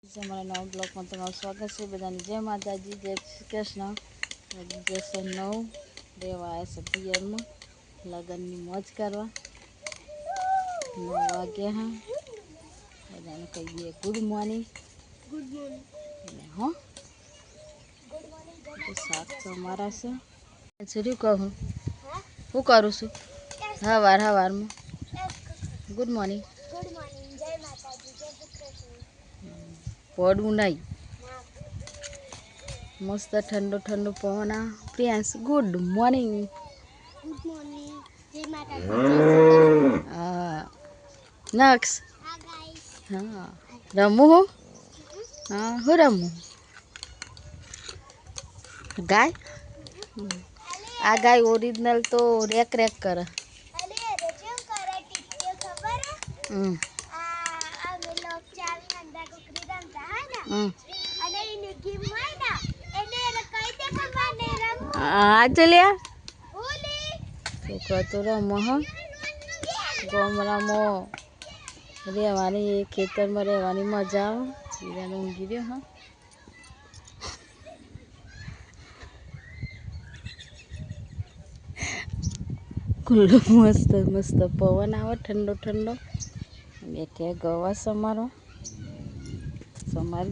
અમારા નવા બ્લોગમાં તમારું સ્વાગત છે. બધાને જય માતાજી, જય શ્રી કૃષ્ણ. જશે 9 દેવા આવ્યા છે પિયરમાં લગ્નની મોજ કરવા. 9 વાગ્યા હા. બધાને કહી દઈએ ગુડ મોર્નિંગ. Good morning. હો શાક તો અમારા છે. શું કહું હું કરું છું હવારમાં ગુડ મોર્નિંગ. ગુડ મોર્નિંગ, જય માતાજી, જય શ્રી કૃષ્ણ. પડવું નહીં. મસ્ત ઠંડો ઠંડો પવન આ. Priyansh good morning. Good morning, જય માતાજી. હા નક્ષ હા રમવું હું હા હું રમવું ગાય. આ ગાય ઓરિજિનલ તો રેક રેક કરે. હા ચલ્યા છોકરા તો રમો હા. ગામડામાં રહેવાની ખેતરમાં રહેવાની મજા આવે. હીરાને ઊંઘી રહ્યો હા. ખુલ્લો મસ્ત મસ્ત પવન આવે ઠંડો ઠંડો. બે કે ગવા સમારી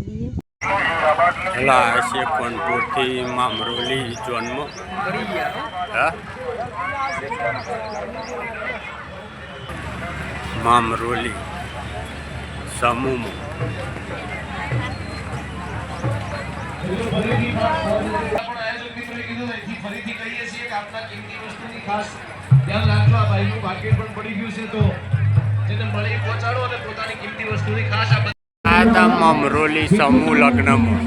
દઈએ. છે કોનપુરથી મામરોલી જોનમાં મામરોલી સમૂહમાં ફરીથી કહીએ છીએ કે આપના કિંમતી વસ્તુની ખાસ ધ્યાન રાખજો. આ ભાઈનું ભાગ્ય પણ પડી ગયું છે તો જેને મળી પહોંચાડો અને પોતાની કિંમતી વસ્તુની ખાસ આ મામરોલી સમૂહ લગ્નમાં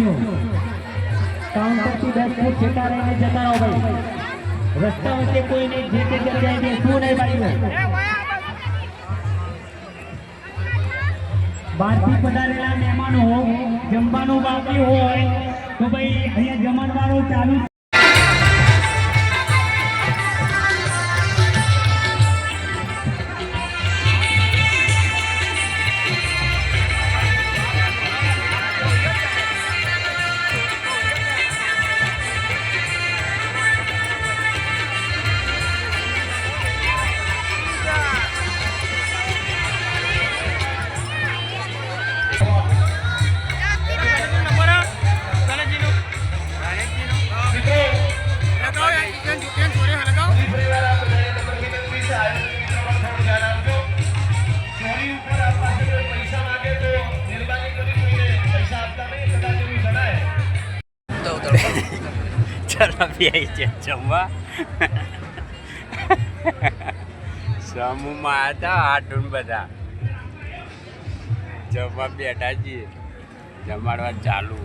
રસ્તા વચ્ચે કોઈને જે તે જગ્યાએ બેસવું નહીં ભાઈ. બહારથી પધારેલા મહેમાનો જમવાનું બાકી હોય તો ભાઈ અહીંયા જમણવારો ચાલુ. જમવા સમૂહમાં હતા આટું બધા જમવા બેઠા છીએ. જમાડવા ચાલુ.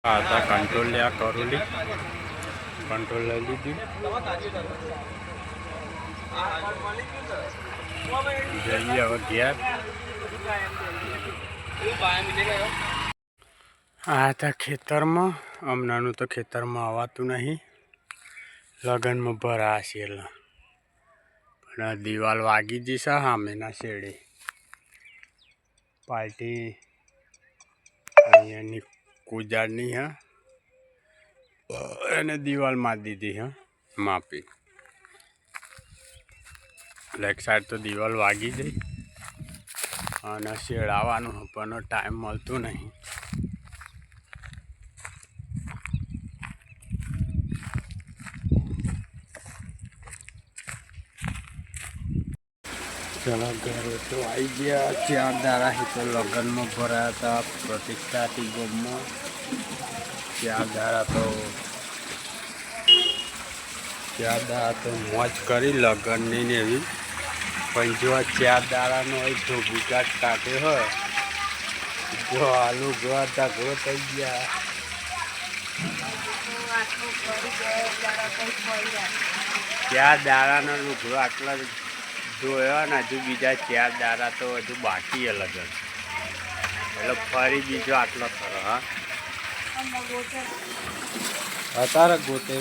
आता કંટ્રોલ લ્યા કરોલી કંટ્રોલ લઈ લીધી. જઈએ હવે ઘેર. આ હતા ખેતરમાં. હમણાંનું તો ખેતરમાં આવવાતું નહીં. લગ્નમાં ભરા છે એટલે પણ દિવાલ વાગી જશે સામેના શેડે. પાર્ટી અહીંયાની કુજારની હા એને દિવાલ મારી દીધી હા માપી લેગ સાઈડ તો દિવાલ વાગી ગઈ અને શેડાવાનું પણ ટાઈમ મળતો નહીં. ચલો ઘરે તો આવી ગયા 4 દાડા તો લગ્નમાં ભરાયા હતા પ્રતિષ્ઠાથી ગમમાં 4 દાડા તો મોજ કરી લગ્નની ને એવી પણ જો 4 દાડાનો હોય તો ભૂકાટ કાઢે હોય જો આલુ ગવા ઝઘડો થઈ ગયા. 4 દાડાનો લુગડો આટલા જોયો ને હજુ બીજા 4 દાડા તો હજુ બાકી લગન એટલે ફરી બીજો આટલો ખરો હા અત્યારે ગોતે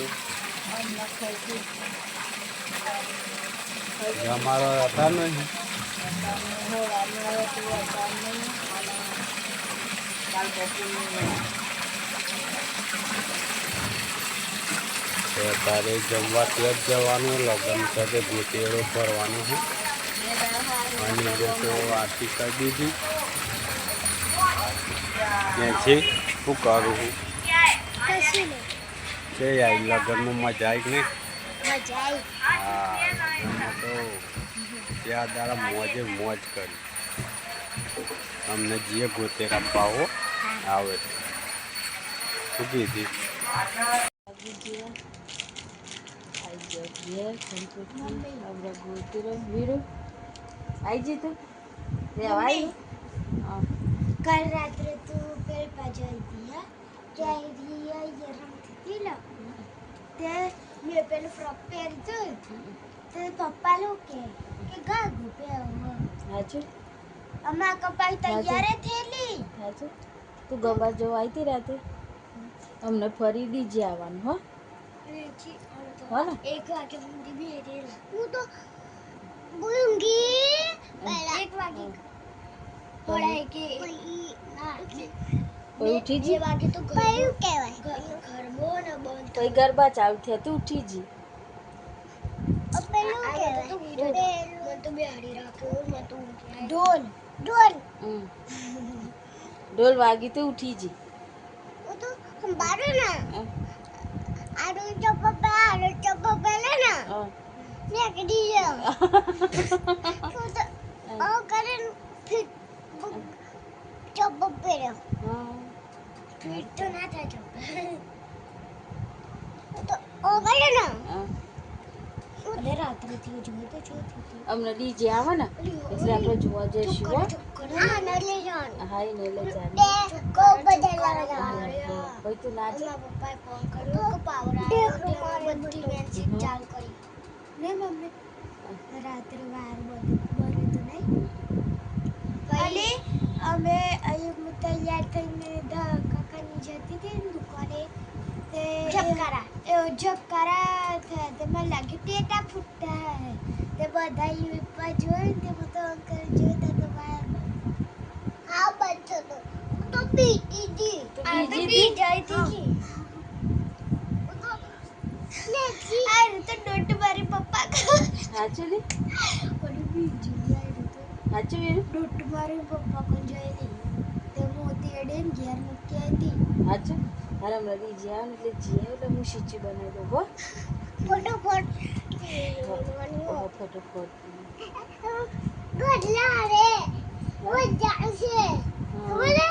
અમારો હતા નહીં અત્યારે જમવા ત્યાં જ જવાનું લગ્ન સાથે ગોટેડો ફરવાનો છે અને તો આરતી કરી દીધી ત્યાંથી શું કરું હું છે આવી લગ્નમાં મજા આવી નહીં હા લગ્નમાં તો 4 દાડા મોજે મોજ કરી અમને જે ગોતેરા પાવો આવે શું કીધી कल रात्रे तू पेड़ पाजल दिया क्या दिया ये रंग थी ना ते ये पेड़ फ्रॉक पहन तो पप्पा लोग के गागु पे હાચુ अम्मा कपाई तैयार थेली હાચુ તું ગંબા જો આવી રાતે અમને ફરી દીજે આવવાનું હો हो ना 1 वागे मुंडी भी है वो तो बोलूंगी पहला 1 वागे थोड़ा है कि ना કોઈ ઉઠી જી વાગે તો કયું કહેવાય ઘરમો ને બંધ કોઈ ગરબા ચાલુ થયા તું ઉઠી જી પેલું કહેવાય તો મને તો બે હાડી રાખ્યો મને તો ઢોલ ઢોલ ઢોલ વાગી તો ઉઠી જી वो तो हम बारो ना आलू चप्पा पहले ना मैं के दिया तो ओ करे फिर चप्पा पहले फिर तो ना था चप्पा तो ओ करे ना अरे रात्रि थी जो तो थी અમને ડીજે આવે ને એટલે આપણે જોવા જઈશું હો हाँ न ले जान હા ને લઈ જા को बदला लगा કોઈ તું ના જા पप्पा फोन करो को पावर आया बत्ती में से चाल करी नहीं मम्मी रात्रि बार बोले तो नहीं पहले हमें अयुब में तैयार थઈને કાકાની જતી હતી ને દુકાને તે ઝબકારા થયા તેમાં લાગ્યું ટેટા ફૂટતા હે તે બધા યુપા જોઈને તે બધો અંકલ જોતા તો બહાર આ બચ્ચો તો પીટી દી આ તો પી જાય થી આ તો ડોટ મારી પપ્પા હાચું ને કોડી બી જીયા તો હાચું વીરું ડોટ મારી પપ્પા કોણ જાય ની તે મોતી એડેન ઘેર મૂકી હતી હાચું અરે અમને ડીજે આવે ને એટલે જીએ એટલે હું શીચી બનાવી દઉં હો ફટાફટ ફટાફટ ગડલા રે वो जासे બોલે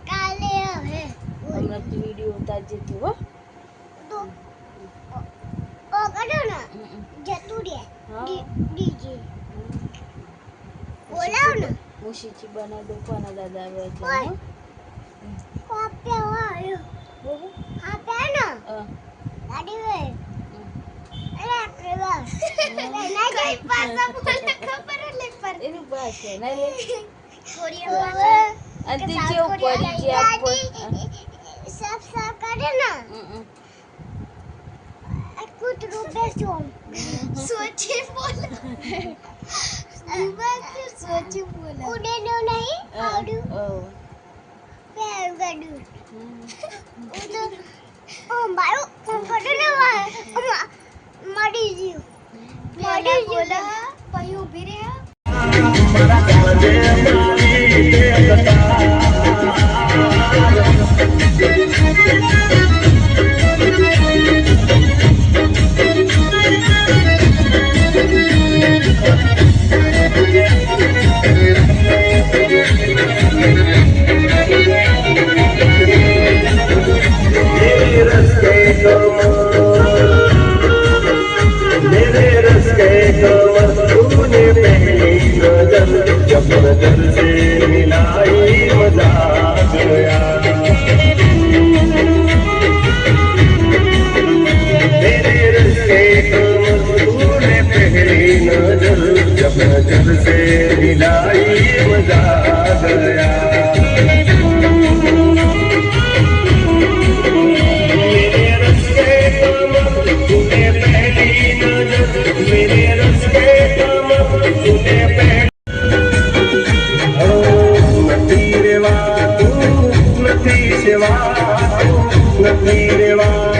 કાલે હવે હમણાં વિડીયો ઉતારજે તું હો તો ઓ કડો ના જતું રે ડીજે બોલાવ ને હું શીચી બનાવી દઉં કોના દાદા આવે એટલે હો કોપે વાયો હા પેનો ગાડી વે અરે કેવા ના કઈ પાસા બોલે ખબર લે પર એનું બસ છે ના લે થોડી અંતે જે પડી જે આપો સાફ કરે ના કૂતરું બેસો સોચે બોલ दिमाग से सोच बोला उड़े नो नहीं आड़ू पैर गडू उधर ओ मारो फटो ना मरी जी बोला पही उभी रे जब से मिलाई मजा गया मेरे रस के कमर तूने पहली नजर मेरे रस के कमर तूने पहली नथी रेवा तू नथी सेवा तू नथी रेवा